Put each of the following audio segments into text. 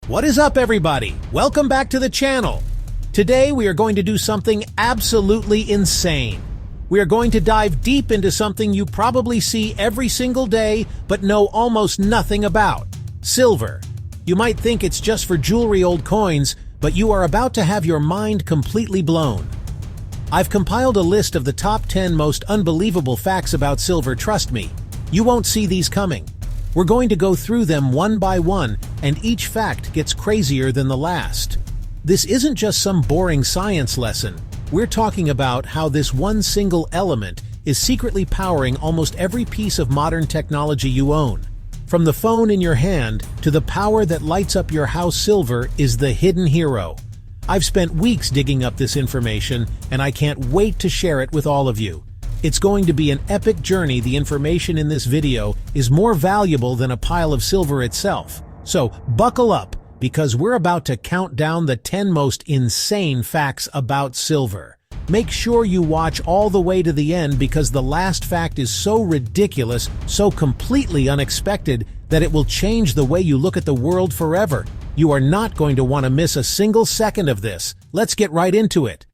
What is up, everybody? Welcome back to the channel. Today we are going to do something absolutely insane. We are going to dive deep into something you probably see every single day but know almost nothing about: silver. You might think it's just for jewelry, old coins, but you are about to have your mind completely blown. I've compiled a list of the top 10 most unbelievable facts about silver. Trust me, you won't see these coming. We're going to go through them one by one, and each fact gets crazier than the last. This isn't just some boring science lesson. We're talking about how this one single element is secretly powering almost every piece of modern technology you own. From the phone in your hand to the power that lights up your house, silver is the hidden hero. I've spent weeks digging up this information, and I can't wait to share it with all of you. It's going to be an epic journey. The information in this video is more valuable than a pile of silver itself. So buckle up, because we're about to count down the 10 most insane facts about silver. Make sure you watch all the way to the end, because the last fact is so ridiculous, so completely unexpected, that it will change the way you look at the world forever. You are not going to want to miss a single second of this. Let's get right into it.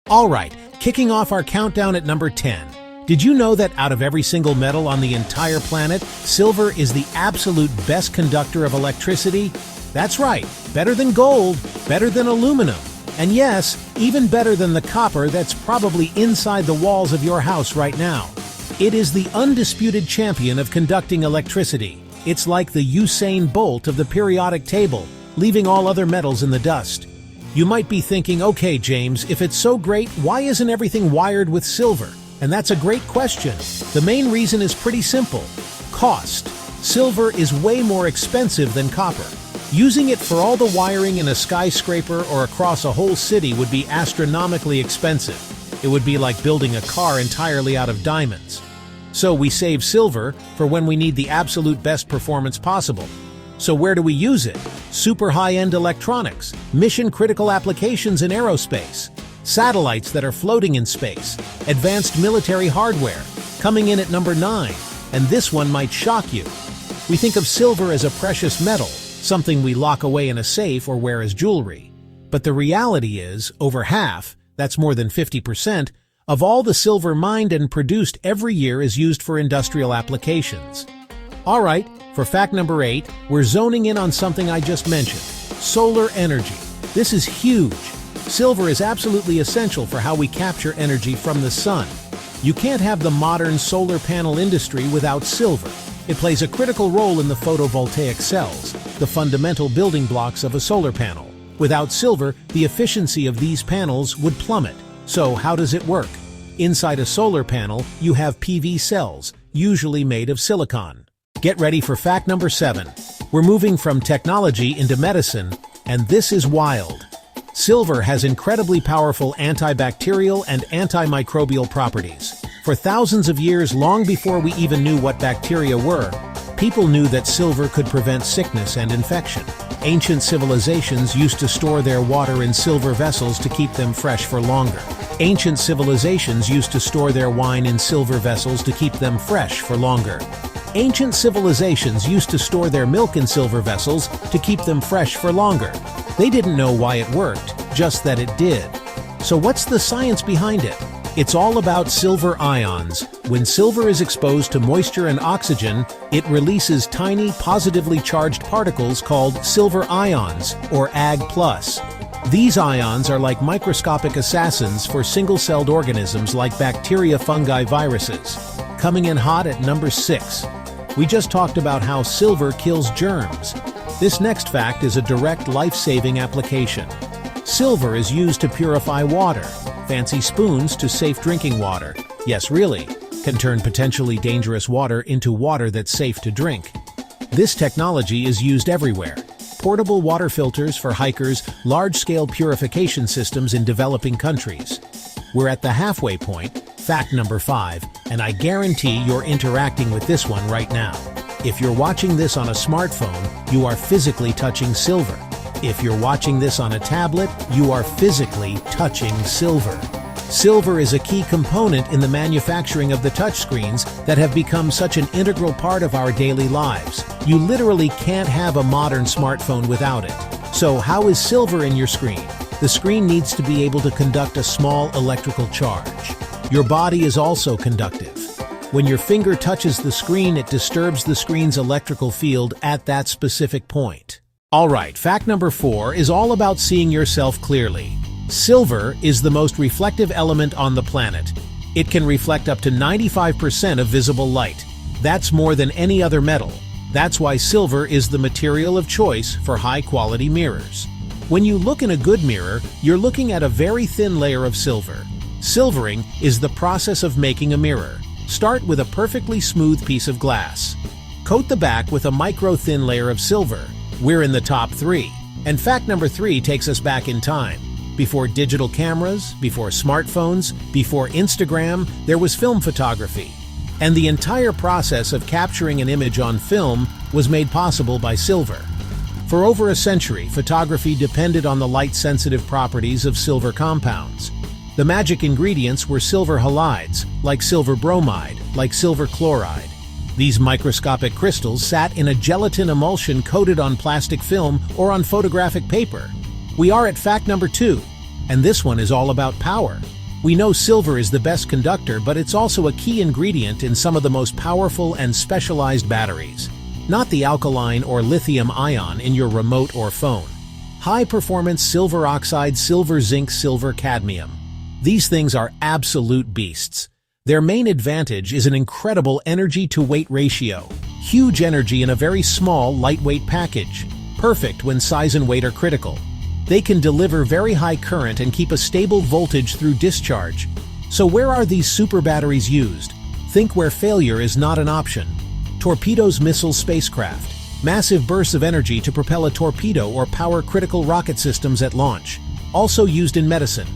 Alright, kicking off our countdown at number 10. Did you know that out of every single metal on the entire planet, silver is the absolute best conductor of electricity? That's right, better than gold, better than aluminum, and yes, even better than the copper that's probably inside the walls of your house right now. It is the undisputed champion of conducting electricity. It's like the Usain Bolt of the periodic table, leaving all other metals in the dust. You might be thinking, okay, James, if it's so great, why isn't everything wired with silver? And that's a great question. The main reason is pretty simple: cost. Silver is way more expensive than copper. Using it for all the wiring in a skyscraper or across a whole city would be astronomically expensive. It would be like building a car entirely out of diamonds. So we save silver for when we need the absolute best performance possible. So where do we use it? Super high-end electronics, mission-critical applications in aerospace, satellites that are floating in space, advanced military hardware. Coming in at number 9, and this one might shock you. We think of silver as a precious metal, something we lock away in a safe or wear as jewelry. But the reality is, over half, that's more than 50%, of all the silver mined and produced every year is used for industrial applications. Alright, for fact number 8, we're zoning in on something I just mentioned: solar energy. This is huge. Silver is absolutely essential for how we capture energy from the sun. You can't have the modern solar panel industry without silver. It plays a critical role in the photovoltaic cells, the fundamental building blocks of a solar panel. Without silver, the efficiency of these panels would plummet. So how does it work? Inside a solar panel, you have PV cells, usually made of silicon. Get ready for fact number 7. We're moving from technology into medicine, and this is wild. Silver has incredibly powerful antibacterial and antimicrobial properties. For thousands of years, long before we even knew what bacteria were, people knew that silver could prevent sickness and infection. Ancient civilizations used to store their water in silver vessels to keep them fresh for longer. Ancient civilizations used to store their wine in silver vessels to keep them fresh for longer. Ancient civilizations used to store their milk in silver vessels to keep them fresh for longer. They didn't know why it worked, just that it did. So what's the science behind it? It's all about silver ions. When silver is exposed to moisture and oxygen, it releases tiny, positively charged particles called silver ions, or Ag+. These ions are like microscopic assassins for single-celled organisms like bacteria, fungi, viruses. Coming in hot at number 6. We just talked about how silver kills germs. This next fact is a direct life-saving application. Silver is used to purify water. Fancy spoons to safe drinking water. Yes, really, can turn potentially dangerous water into water that's safe to drink. This technology is used everywhere. Portable water filters for hikers, large-scale purification systems in developing countries. We're at the halfway point, fact number 5, and I guarantee you're interacting with this one right now. If you're watching this on a smartphone, you are physically touching silver. If you're watching this on a tablet, you are physically touching silver. Silver is a key component in the manufacturing of the touchscreens that have become such an integral part of our daily lives. You literally can't have a modern smartphone without it. So how is silver in your screen? The screen needs to be able to conduct a small electrical charge. Your body is also conductive. When your finger touches the screen, it disturbs the screen's electrical field at that specific point. Alright, fact number 4 is all about seeing yourself clearly. Silver is the most reflective element on the planet. It can reflect up to 95% of visible light. That's more than any other metal. That's why silver is the material of choice for high-quality mirrors. When you look in a good mirror, you're looking at a very thin layer of silver. Silvering is the process of making a mirror. Start with a perfectly smooth piece of glass. Coat the back with a micro-thin layer of silver. We're in the top 3. And fact number 3 takes us back in time. Before digital cameras, before smartphones, before Instagram, there was film photography. And the entire process of capturing an image on film was made possible by silver. For over a century, photography depended on the light-sensitive properties of silver compounds. The magic ingredients were silver halides, like silver bromide, like silver chloride. These microscopic crystals sat in a gelatin emulsion coated on plastic film or on photographic paper. We are at fact number 2, and this one is all about power. We know silver is the best conductor, but it's also a key ingredient in some of the most powerful and specialized batteries. Not the alkaline or lithium ion in your remote or phone. High-performance silver oxide, silver zinc, silver cadmium. These things are absolute beasts. Their main advantage is an incredible energy-to-weight ratio. Huge energy in a very small, lightweight package. Perfect when size and weight are critical. They can deliver very high current and keep a stable voltage through discharge. So where are these super batteries used? Think where failure is not an option. Torpedoes, missiles, spacecraft. Massive bursts of energy to propel a torpedo or power critical rocket systems at launch. Also used in medicine.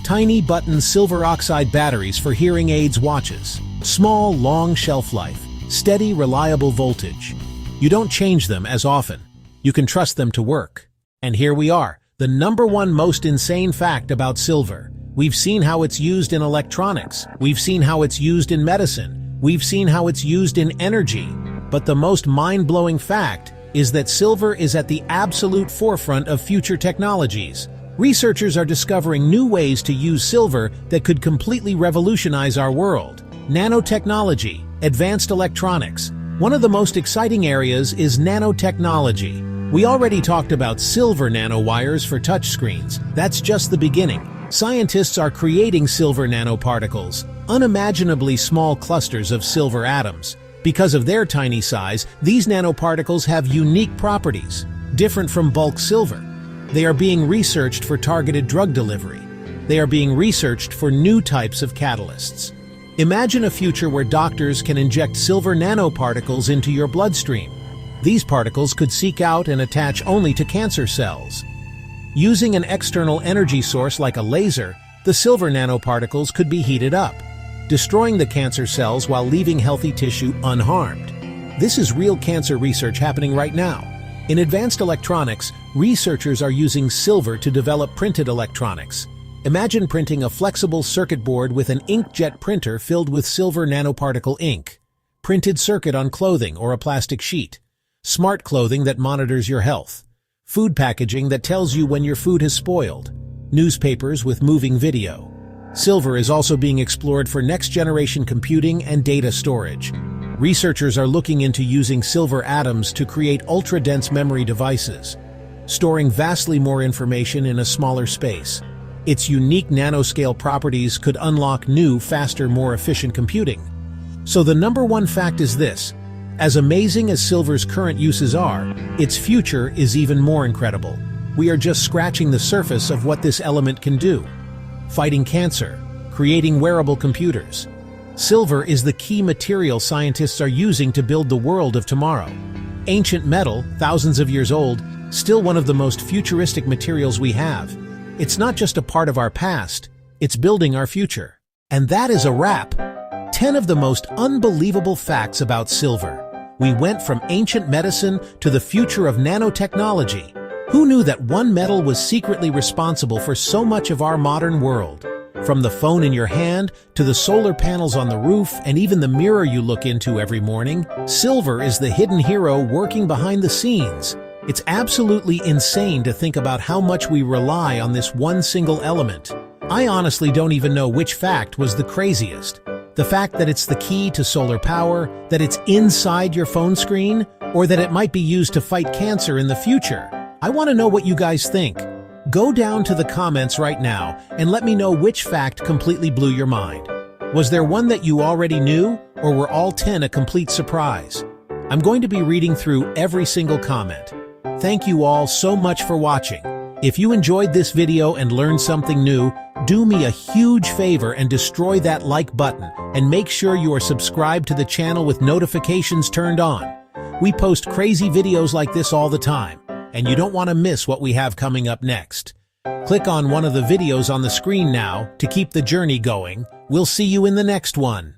Tiny button silver oxide batteries for hearing aids, watches. Small, long shelf life. Steady, reliable voltage. You don't change them as often. You can trust them to work. And here we are, the number 1 most insane fact about silver. We've seen how it's used in electronics. We've seen how it's used in medicine. We've seen how it's used in energy. But the most mind-blowing fact is that silver is at the absolute forefront of future technologies. Researchers are discovering new ways to use silver that could completely revolutionize our world. Nanotechnology, advanced electronics. One of the most exciting areas is nanotechnology. We already talked about silver nanowires for touchscreens. That's just the beginning. Scientists are creating silver nanoparticles, unimaginably small clusters of silver atoms. Because of their tiny size, these nanoparticles have unique properties, different from bulk silver. They are being researched for targeted drug delivery. They are being researched for new types of catalysts. Imagine a future where doctors can inject silver nanoparticles into your bloodstream. These particles could seek out and attach only to cancer cells. Using an external energy source like a laser, the silver nanoparticles could be heated up, destroying the cancer cells while leaving healthy tissue unharmed. This is real cancer research happening right now. In advanced electronics, researchers are using silver to develop printed electronics. Imagine printing a flexible circuit board with an inkjet printer filled with silver nanoparticle ink. Printed circuit on clothing or a plastic sheet. Smart clothing that monitors your health. Food packaging that tells you when your food has spoiled. Newspapers with moving video. Silver is also being explored for next-generation computing and data storage. Researchers are looking into using silver atoms to create ultra-dense memory devices, storing vastly more information in a smaller space. Its unique nanoscale properties could unlock new, faster, more efficient computing. So the number 1 fact is this: as amazing as silver's current uses are, its future is even more incredible. We are just scratching the surface of what this element can do. Fighting cancer, creating wearable computers. Silver is the key material scientists are using to build the world of tomorrow. Ancient metal, thousands of years old, still one of the most futuristic materials we have. It's not just a part of our past, it's building our future. And that is a wrap. 10 of the most unbelievable facts about silver. We went from ancient medicine to the future of nanotechnology. Who knew that one metal was secretly responsible for so much of our modern world? From the phone in your hand to the solar panels on the roof and even the mirror you look into every morning, silver is the hidden hero working behind the scenes. It's absolutely insane to think about how much we rely on this one single element. I honestly don't even know which fact was the craziest. The fact that it's the key to solar power, that it's inside your phone screen, or that it might be used to fight cancer in the future. I want to know what you guys think. Go down to the comments right now and let me know which fact completely blew your mind. Was there one that you already knew, or were all 10 a complete surprise? I'm going to be reading through every single comment. Thank you all so much for watching. If you enjoyed this video and learned something new, do me a huge favor and destroy that like button, and make sure you are subscribed to the channel with notifications turned on. We post crazy videos like this all the time, and you don't want to miss what we have coming up next. Click on one of the videos on the screen now to keep the journey going. We'll see you in the next one.